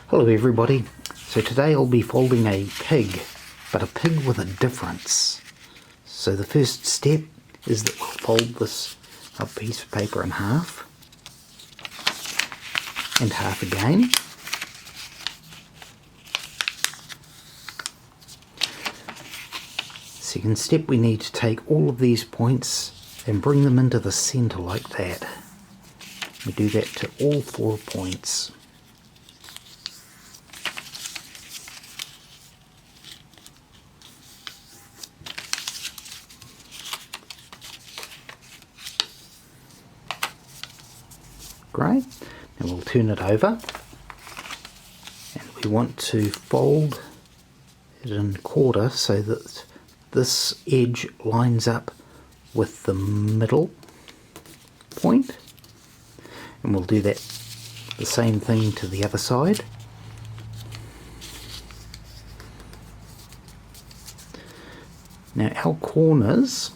Hello everybody. So today I'll be folding a pig, but a pig with a difference. So the first step is that we'll fold this piece of paper in half and half again. Second step, we need to take all of these points and bring them into the center like that. We do that to all 4 points. Great. Now we'll turn it over, and we want to fold it in quarter so that this edge lines up with the middle point, and we'll do that the same thing to the other side. Now our corners,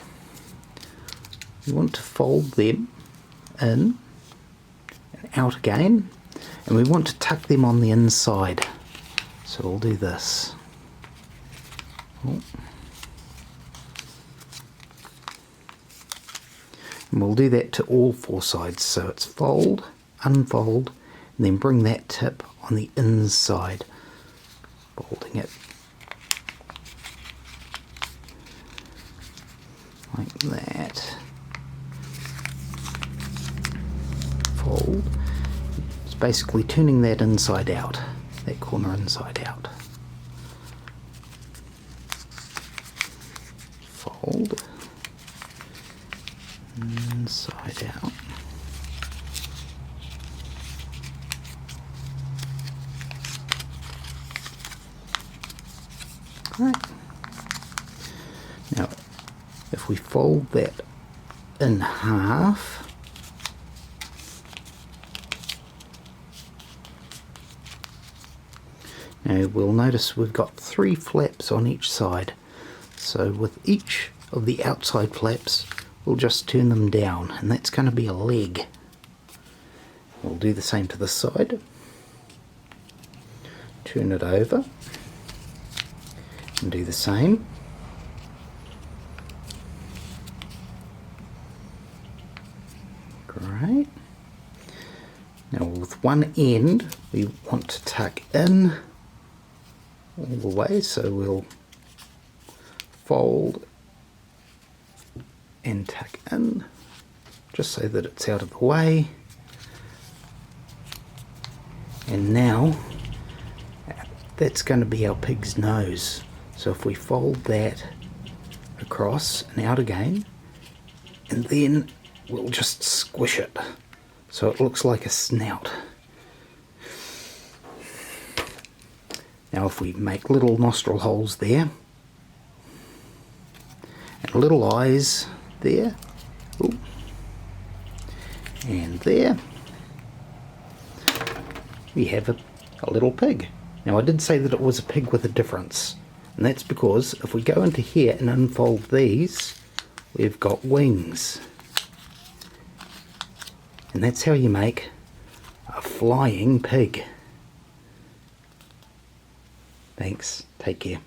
we want to fold them in and out again, and we want to tuck them on the inside, so we'll do this. And we'll do that to all 4 sides, so it's fold, unfold, and then bring that tip on the inside, folding it like that. Fold. It's basically turning that inside out, that corner inside out. Fold. Inside out. Right. Now, if we fold that in half, now we'll notice we've got 3 flaps on each side. So with each of the outside flaps, we'll just turn them down, and that's going to be a leg. We'll do the same to this side. Turn it over and do the same. Great. Now with one end we want to tuck in all the way, so we'll fold and tuck in just so that it's out of the way. And now that's going to be our pig's nose, so if we fold that across and out again, and then we'll just squish it so it looks like a snout. Now if we make little nostril holes there and little eyes there, ooh, and there, we have a little pig. Now I did say that it was a pig with a difference, and that's because if we go into here and unfold these, we've got wings, and that's how you make a flying pig. Thanks, take care.